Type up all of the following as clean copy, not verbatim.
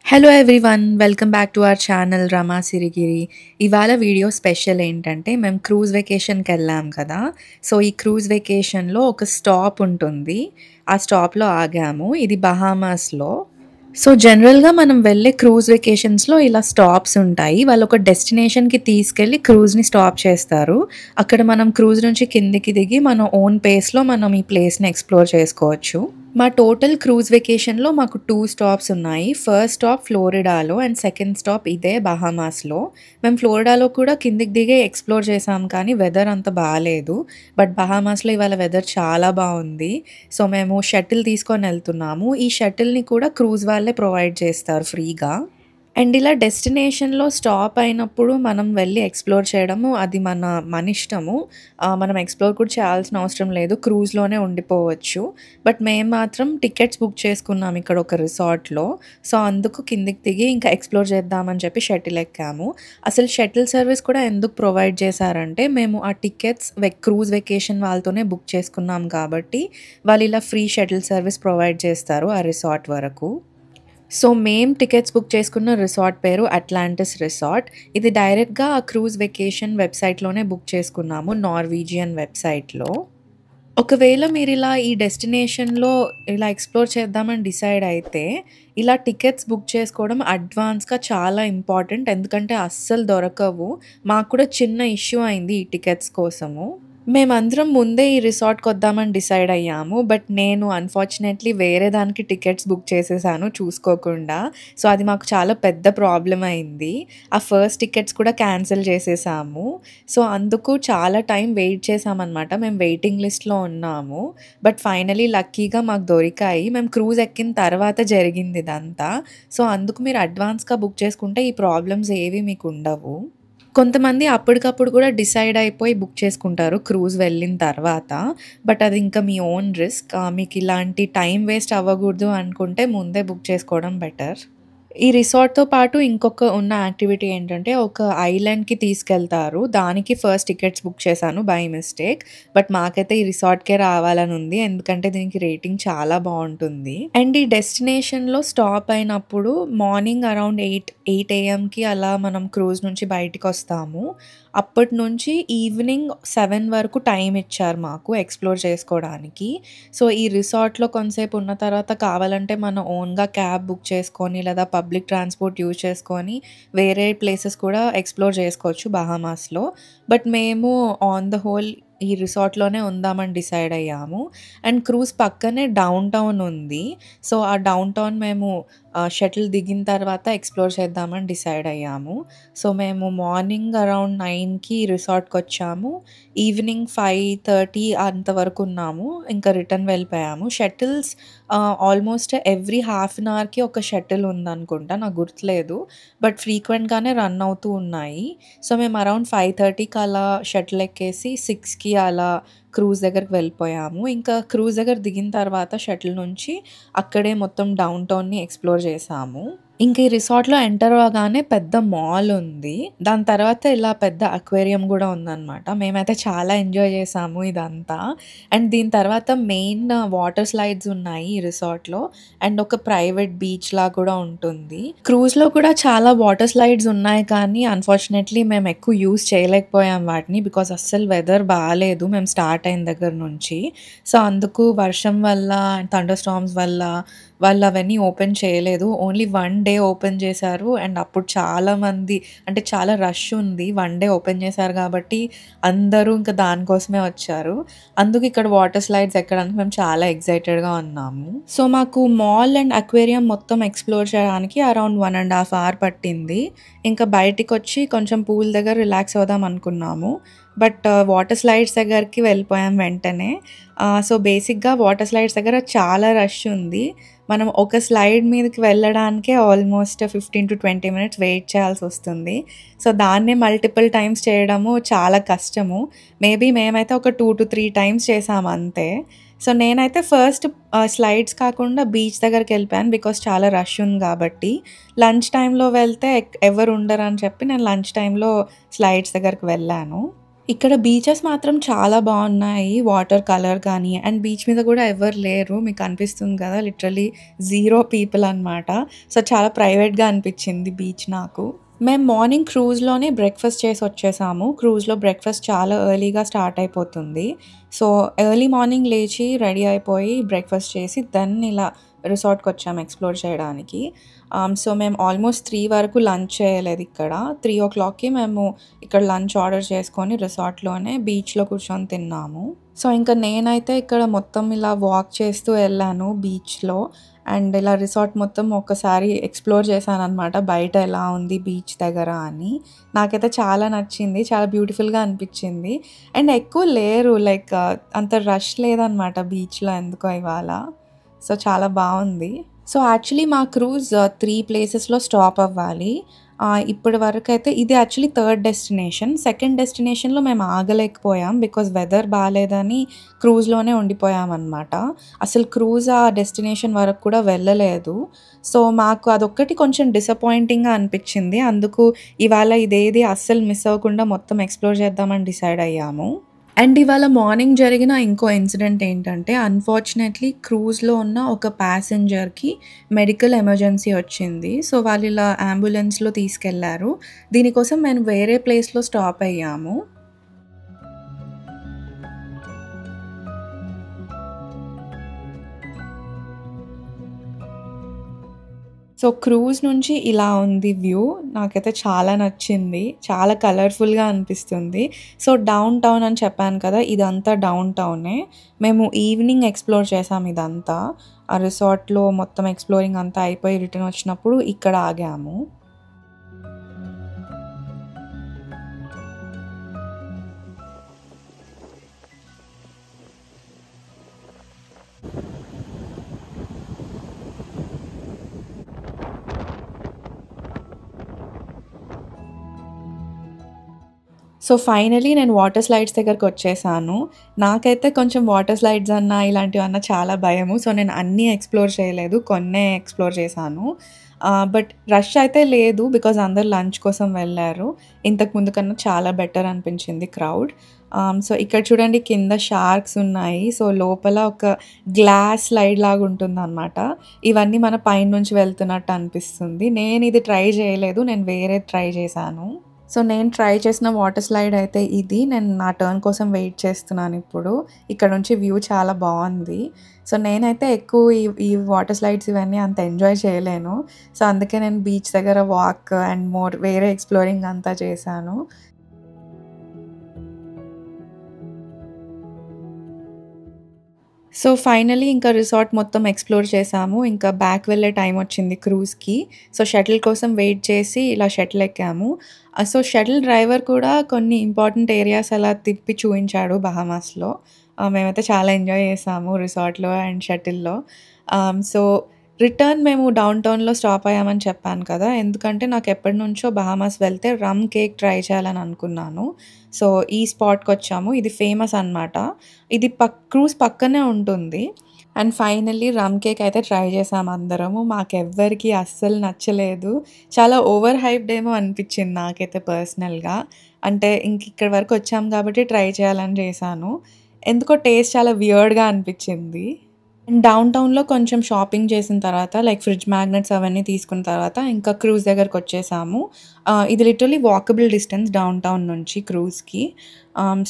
Hello everyone welcome back to our channel Rama Sirigiri. ఇవాళ video special ఏంటంటే మేము క్రూజ్ వెకేషన్కి వెళ్ళాం కదా. సో ఈ క్రూజ్ వెకేషన్లో ఒక స్టాప్ ఉంటుంది. ఆ స్టాప్లో ఆగాము. ఇది బహామాస్లో. సో జనరల్గా మనం వెళ్ళే క్రూజ్ వెకేషన్స్లో ఇలా స్టాప్స్ ఉంటాయి. వాళ్ళు ఒక డెస్టినేషన్కి తీసుకెళ్ళి క్రూజ్ని స్టాప్ చేస్తారు. అక్కడ మనం క్రూజ్ నుంచి కిందికి దిగి మన ఓన్ పేస్లో మనం ఈ ప్లేస్ని ఎక్స్ప్లోర్ చేసుకోవచ్చు. మా టోటల్ క్రూజ్ వెకేషన్లో మాకు 2 స్టాప్స్ ఉన్నాయి. ఫస్ట్ స్టాప్ ఫ్లోరిడాలో అండ్ సెకండ్ స్టాప్ ఇదే బహామాస్లో. మేము ఫ్లోరిడాలో కూడా కిందికి దిగే ఎక్స్ప్లోర్ చేసాం కానీ వెదర్ అంత బాగాలేదు. బట్ బహామాస్లో ఇవాళ వెదర్ చాలా బాగుంది. సో మేము షటిల్ తీసుకొని వెళ్తున్నాము. ఈ షటిల్ని కూడా క్రూజ్ వాళ్ళే ప్రొవైడ్ చేస్తారు ఫ్రీగా. అండ్ ఇలా డెస్టినేషన్లో స్టాప్ అయినప్పుడు మనం వెళ్ళి ఎక్స్ప్లోర్ చేయడము అది మన ఇష్టము. మనం ఎక్స్ప్లోర్ కూడా చేయాల్సిన అవసరం లేదు. క్రూజ్లోనే ఉండిపోవచ్చు. బట్ మేము మాత్రం టికెట్స్ బుక్ చేసుకున్నాం ఇక్కడ ఒక రిసార్ట్లో. సో అందుకు కిందికి దిగి ఇంకా ఎక్స్ప్లోర్ చేద్దామని చెప్పి షటిల్ ఎక్కాము. అసలు షటిల్ సర్వీస్ కూడా ఎందుకు ప్రొవైడ్ చేశారంటే మేము ఆ టికెట్స్ క్రూజ్ వెకేషన్ వాళ్ళతోనే బుక్ చేసుకున్నాం కాబట్టి వాళ్ళు ఇలా ఫ్రీ షటిల్ సర్వీస్ ప్రొవైడ్ చేస్తారు ఆ రిసార్ట్ వరకు. సో మేము టికెట్స్ బుక్ చేసుకున్న రిసార్ట్ పేరు అట్లాంటిస్ రిసార్ట్. ఇది డైరెక్ట్గా ఆ క్రూజ్ వెకేషన్ వెబ్సైట్లోనే బుక్ చేసుకున్నాము, నార్వీజియన్ వెబ్సైట్లో. ఒకవేళ మీరు ఇలా ఈ డెస్టినేషన్లో ఇలా ఎక్స్ప్లోర్ చేద్దామని డిసైడ్ అయితే ఇలా టికెట్స్ బుక్ చేసుకోవడం అడ్వాన్స్గా చాలా ఇంపార్టెంట్. ఎందుకంటే అస్సలు దొరకవు. మాకు కూడా చిన్న ఇష్యూ అయింది ఈ టికెట్స్ కోసము. మేమందరం ముందే ఈ రిసార్ట్‌కి వద్దామని డిసైడ్ అయ్యాము. బట్ నేను అన్‌ఫార్చునేట్‌లీ వేరే దానికి టికెట్స్ బుక్ చేసేసాను చూసుకోకుండా. సో అది మాకు చాలా పెద్ద ప్రాబ్లమ్ అయింది. ఆ ఫస్ట్ టికెట్స్ కూడా క్యాన్సిల్ చేసేసాము. సో అందుకు చాలా టైం వెయిట్ చేసామనమాట. మేము వెయిటింగ్ లిస్ట్‌లో ఉన్నాము. బట్ ఫైనలీ లక్కీగా మాకు దొరికాయి. మేము క్రూజ్ ఎక్కిన తర్వాత జరిగింది ఇదంతా. సో అందుకు మీరు అడ్వాన్స్‌గా బుక్ చేసుకుంటే ఈ ప్రాబ్లమ్స్ ఏవి మీకు ఉండవు. కొంతమంది అప్పటికప్పుడు కూడా డిసైడ్ అయిపోయి బుక్ చేసుకుంటారు క్రూజ్ వెళ్ళిన తర్వాత. బట్ అది ఇంకా మీ ఓన్ రిస్క్. మీకు ఇలాంటి టైం వేస్ట్ అవ్వకూడదు అనుకుంటే ముందే బుక్ చేసుకోవడం బెటర్. ఈ రిసార్ట్‌తో పాటు ఇంకొక ఉన్న యాక్టివిటీ ఏంటంటే ఒక ఐలాండ్‌కి తీసుకెళ్తారు. దానికి ఫస్ట్ టికెట్స్ బుక్ చేశాను బై మిస్టేక్. బట్ మాకైతే ఈ రిసార్ట్‌కే రావాలని ఉంది. ఎందుకంటే దీనికి రేటింగ్ చాలా బావుంటుంది. అండ్ ఈ డెస్టినేషన్‌లో స్టాప్ అయినప్పుడు మార్నింగ్ అరౌండ్ 8 ఏఎంకి అలా మనం క్రూజ్ నుంచి బయటికొస్తాము. అప్పటి నుంచి ఈవినింగ్ 7 వరకు టైం ఇచ్చారు మాకు ఎక్స్ప్లోర్ చేసుకోవడానికి. సో ఈ రిసార్ట్‌లో కొంతసేపు ఉన్న తర్వాత కావాలంటే మన ఓన్‌గా క్యాబ్ బుక్ చేసుకొని లేదా పబ్లిక్ ట్రాన్స్‌పోర్ట్ యూజ్ చేసుకొని వేరే ప్లేసెస్ కూడా ఎక్స్ప్లోర్ చేసుకోవచ్చు బహామాస్‌లో. బట్ మేము ఆన్ ద హోల్ ఈ రిసార్ట్‌లోనే ఉందామని డిసైడ్ అయ్యాము. అండ్ క్రూజ్ పక్కనే డౌన్ టౌన్ ఉంది. సో ఆ డౌన్ టౌన్ మేము షటిల్ దిగిన తర్వాత ఎక్స్ప్లోర్ చేద్దామని డిసైడ్ అయ్యాము. సో మేము మార్నింగ్ అరౌండ్ 9కి రిసార్ట్‌కొచ్చాము. ఈవినింగ్ 5:30 అంతవరకు ఉన్నాము. ఇంకా రిటర్న్ వెళ్ళిపోయాము. Shuttles almost every half an అవర్‌కి ఒక షటిల్ ఉందనుకుంటా. నాకు గుర్తులేదు. బట్ ఫ్రీక్వెంట్‌గానే రన్ అవుతూ ఉన్నాయి. సో మేము అరౌండ్ 5:30కి అలా షటిల్ ఎక్కేసి 6కి అలా క్రూజ్ దగ్గరికి వెళ్ళిపోయాము. ఇంకా క్రూజ్ దగ్గర దిగిన తర్వాత షటిల్ నుంచి అక్కడే మొత్తం డౌన్ టౌన్‌ని ఎక్స్ప్లోర్ చేసాము. ఇంక ఈ రిసార్ట్‌లో ఎంటర్ అవ్వగానే పెద్ద మాల్ ఉంది. దాని తర్వాత ఇలా పెద్ద అక్వేరియం గూడా ఉందనమాట. మేమైతే చాలా ఎంజాయ్ చేసాము ఇదంతా. అండ్ దీని తర్వాత మెయిన్ వాటర్ స్లైడ్స్ ఉన్నాయి ఈ రిసార్ట్‌లో. అండ్ ఒక ప్రైవేట్ బీచ్‌లా కూడా ఉంటుంది. క్రూజ్‌లో కూడా చాలా వాటర్ స్లైడ్స్ ఉన్నాయి కానీ అన్‌ఫార్చునేట్‌లీ మేము ఎక్కువ యూజ్ చేయలేకపోయాం వాటిని. బికాజ్ అస్సలు వెదర్ బాలేదు మేము స్టార్ట్ అయిన దగ్గర నుంచి. సో అందుకు వర్షం వల్ల అండ్ థండర్ స్టార్మ్స్ వల్ల వాళ్ళు అవన్నీ ఓపెన్ చేయలేదు. ఓన్లీ 1 డే ఓపెన్ చేశారు. అండ్ అప్పుడు చాలామంది అంటే చాలా రష్ ఉంది. 1 డే ఓపెన్ చేశారు కాబట్టి అందరూ ఇంకా దానికోసమే వచ్చారు. అందుకు ఇక్కడ వాటర్ స్లైడ్స్ ఎక్కడానికి మేము చాలా ఎక్సైటెడ్‌గా ఉన్నాము. సో మాకు మాల్ అండ్ అక్వేరియం మొత్తం ఎక్స్‌ప్లోర్ చేయడానికి అరౌండ్ 1½ అవర్ పట్టింది. ఇంకా బయటికొచ్చి కొంచెం పూల్ దగ్గర రిలాక్స్ అవుదాం అనుకున్నాము. బట్ వాటర్ స్లైడ్స్ దగ్గరికి వెళ్ళిపోయాం వెంటనే. సో బేసిక్‌గా వాటర్ స్లైడ్స్ దగ్గర చాలా రష్ ఉంది. మనం ఒక స్లైడ్ మీదకి వెళ్ళడానికే ఆల్మోస్ట్ 15-20 మినిట్స్ వెయిట్ చేయాల్సొస్తుంది. సో దాన్నే మల్టిపుల్ టైమ్స్ చేయడము చాలా కష్టము. మేబీ మేమైతే ఒక 2-3 టైమ్స్ చేసాము అంతే. సో నేనైతే ఫస్ట్ స్లైడ్స్ కాకుండా బీచ్ దగ్గరికెళ్ళిపోయాను. బికాజ్ చాలా రష్ ఉంది కాబట్టి. లంచ్ టైమ్‌లో వెళ్తే ఎవరు ఉండరని చెప్పి నేను లంచ్ టైమ్‌లో స్లైడ్స్ దగ్గరికి వెళ్ళాను. ఇక్కడ బీచెస్ మాత్రం చాలా బావున్నాయి. వాటర్ కలర్ కానీ అండ్ బీచ్ మీద గూడా ఎవ్వరు లేరు. మీకు అనిపిస్తుంది గదా! లిటరల్లీ జీరో పీపుల్ అనమాట. సో, చాలా ప్రైవేట్‌గా అనిపిచ్చింది బీచ్ నాకు. మేము మార్నింగ్ క్రూజ్‌లోనే బ్రేక్‌ఫాస్ట్ చేసొచ్చేసాము. క్రూజ్‌లో బ్రేక్‌ఫాస్ట్ చాలా ఎర్లీగా స్టార్ట్ అయిపోతుంది. సో, ఎర్లీ మార్నింగ్ లేచి రెడీ అయిపోయి బ్రేక్‌ఫాస్ట్ చేసి దెన్ ఇలా రిసార్ట్‌కొచ్చాము ఎక్స్‌ప్లోర్ చేయడానికి. సో, మేము ఆల్మోస్ట్ 3 వరకు లంచ్ చేయలేదిక్కడ. 3:00కి మేము ఇక్కడ లంచ్ ఆర్డర్ చేసుకొని రిసార్ట్‌లోనే బీచ్‌లో కూర్చొని తిన్నాము. సో, ఇంక నేనైతే ఇక్కడ మొత్తం ఇలా వాక్ చేస్తూ ఎళ్ళాను బీచ్‌లో. అండ్ ఇలా రిసార్ట్ మొత్తం ఒక్కసారి ఎక్స్‌ప్లోర్ చేశాననమాట. బయట ఎలా ఉంది బీచ్ దగ్గర అని. నాకైతే చాలా నచ్చింది. చాలా బ్యూటిఫుల్‌గా అనిపిచ్చింది. అండ్ ఎక్కువ లేరు లైక్ అంత రష్ లేదనమాట బీచ్‌లో ఎందుకో ఇవాళ. సో, చాలా బావుంది. సో, యాక్చువల్లీ మా క్రూజ్ 3 ప్లేసెస్‌లో స్టాప్ అవ్వాలి. ఇప్పటి వరకైతే ఇది యాక్చువల్లీ థర్డ్ డెస్టినేషన్. సెకండ్ డెస్టినేషన్‌లో మేము ఆగలేకపోయాం. బికాజ్ వెదర్ బాలేదని క్రూజ్‌లోనే ఉండిపోయామనమాట. అసలు క్రూజ్ ఆ డెస్టినేషన్ వరకు కూడా వెళ్ళలేదు. సో, మాకు అదొక్కటి కొంచెం డిసప్పాయింటింగ్‌గా అనిపిచ్చింది. అందుకు ఇవాళ ఇదేది అస్సలు మిస్ అవ్వకుండా మొత్తం ఎక్స్‌ప్లోర్ చేద్దామని డిసైడ్ అయ్యాము. అండ్ ఇవాళ మార్నింగ్ జరిగిన ఇంకో ఇన్సిడెంట్ ఏంటంటే, అన్‌ఫార్చునేట్‌లీ క్రూజ్‌లో ఉన్న ఒక ప్యాసింజర్‌కి మెడికల్ ఎమర్జెన్సీ వచ్చింది. సో, వాళ్ళిలా అంబులెన్స్‌లో తీసుకెళ్లారు. దీనికోసం మేము వేరే ప్లేస్‌లో స్టాప్ అయ్యాము. సో, క్రూజ్ నుంచి ఇలా ఉంది వ్యూ. నాకైతే చాలా నచ్చింది. చాలా కలర్‌ఫుల్‌గా అనిపిస్తుంది. సో, డౌన్ టౌన్ అని చెప్పాను కదా! ఇదంతా డౌన్ టౌనే. మేము ఈవినింగ్ ఎక్స్‌ప్లోర్ చేసాం ఇదంతా. ఆ రిసార్ట్‌లో మొత్తం ఎక్స్‌ప్లోరింగ్ అంతా అయిపోయి రిటర్న్ వచ్చినప్పుడు ఇక్కడ ఆగాము. సో, ఫైనల్లీ నేను వాటర్ స్లైడ్స్ దగ్గరకొచ్చేసాను. నాకైతే కొంచెం వాటర్ స్లైడ్స్ అన్నా, ఇలాంటివన్నా చాలా భయము. సో, నేను అన్నీ ఎక్స్‌ప్లోర్ చేయలేదు. కొన్నే ఎక్స్‌ప్లోర్ చేశాను. బట్ రష్ అయితే లేదు. బికాజ్ అందరూ లంచ్ కోసం వెళ్లారు. ఇంతకు ముందు కన్నా చాలా బెటర్ అనిపించింది క్రౌడ్. సో, ఇక్కడ చూడండి కింద షార్క్స్ ఉన్నాయి. సో, లోపల ఒక గ్లాస్ స్లైడ్ లాగా ఉంటుందనమాట. ఇవన్నీ మన పైనుంచి వెళ్తున్నట్టు అనిపిస్తుంది. నేనిది ట్రై చేయలేదు. నేను వేరేది ట్రై చేశాను. సో, నేను ట్రై చేసిన వాటర్ స్లైడ్ అయితే ఇది. నేను నా టర్న్ కోసం వెయిట్ చేస్తున్నానిప్పుడు. ఇక్కడ నుంచి వ్యూ చాలా బావుంది. సో, నేనైతే ఎక్కువ ఈ వాటర్ స్లైడ్స్ ఇవన్నీ అంత ఎంజాయ్ చేయలేను. సో, అందుకే నేను బీచ్ దగ్గర వాక్ అండ్ మోర్ వేరే ఎక్స్‌ప్లోరింగ్ అంతా చేశాను. సో, ఫైనల్లీ ఇంకా రిసార్ట్ మొత్తం ఎక్స్‌ప్లోర్ చేశాము. ఇంకా బ్యాక్ వెళ్ళే టైమొచ్చింది క్రూజ్‌కి. సో, షటిల్ కోసం వెయిట్ చేసి ఇలా షటిల్ ఎక్కాము. సో, షటిల్ డ్రైవర్ కూడా కొన్ని ఇంపార్టెంట్ ఏరియాస్ అలా తిప్పి చూయించాడు బహామాస్‌లో. మేమైతే చాలా ఎంజాయ్ చేసాము రిసార్ట్‌లో అండ్ షటిల్‌లో. సో, రిటర్న్ మేము డౌన్ టౌన్‌లో స్టాప్ అయ్యామని చెప్పాను కదా! ఎందుకంటే నాకెప్పటినుంచో బహామాస్ వెళ్తే రమ్ కేక్ ట్రై చేయాలని అనుకున్నాను. సో, ఈ స్పాట్‌కొచ్చాము. ఇది ఫేమస్ అనమాట. ఇది క్రూజ్ పక్కనే ఉంటుంది. అండ్ ఫైనల్లీ రమ్ కేక్ అయితే ట్రై చేసాం అందరము. మాకెవ్వరికీ అస్సలు నచ్చలేదు. చాలా ఓవర్ హైప్డ్ ఏమో అనిపిచ్చింది నాకైతే పర్సనల్‌గా. అంటే ఇక్కడి వరకు వచ్చాం కాబట్టి ట్రై చేయాలని చేశాను. ఎందుకో టేస్ట్ చాలా వియర్డ్‌గా అనిపిచ్చింది. డౌన్ టౌన్‌లో కొంచెం షాపింగ్ చేసిన తర్వాత లైక్ ఫ్రిడ్జ్ మ్యాగ్నెట్స్ అవన్నీ తీసుకున్న తర్వాత ఇంకా క్రూజ్ దగ్గరకొచ్చేసాము. ఇది literally walkable distance down town నుంచి క్రూజ్‌కి.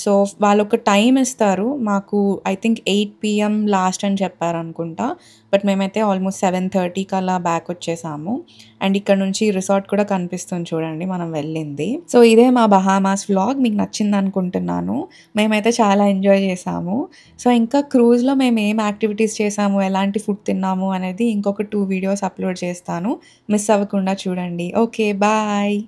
సో, వాళ్ళొక టైమ్ ఇస్తారు. మాకు ఐ థింక్ 8 పీఎం లాస్ట్ అని చెప్పారనుకుంటా. బట్ మేమైతే ఆల్మోస్ట్ 7:30కి అలా బ్యాక్ వచ్చేసాము. అండ్ ఇక్కడ నుంచి రిసార్ట్ కూడా కనిపిస్తుంది చూడండి మనం వెళ్ళింది. సో, ఇదే మా బహామాస్ వ్లాగ్. మీకు నచ్చిందనుకుంటున్నాను. మేమైతే చాలా ఎంజాయ్ చేసాము. సో, ఇంకా క్రూజ్‌లో మేము ఏం యాక్టివిటీస్ చేసాము, ఎలాంటి ఫుడ్ తిన్నాము అనేది ఇంకొక 2 వీడియోస్ అప్‌లోడ్ చేస్తాను. మిస్ అవ్వకుండా చూడండి. ఓకే. బాయ్.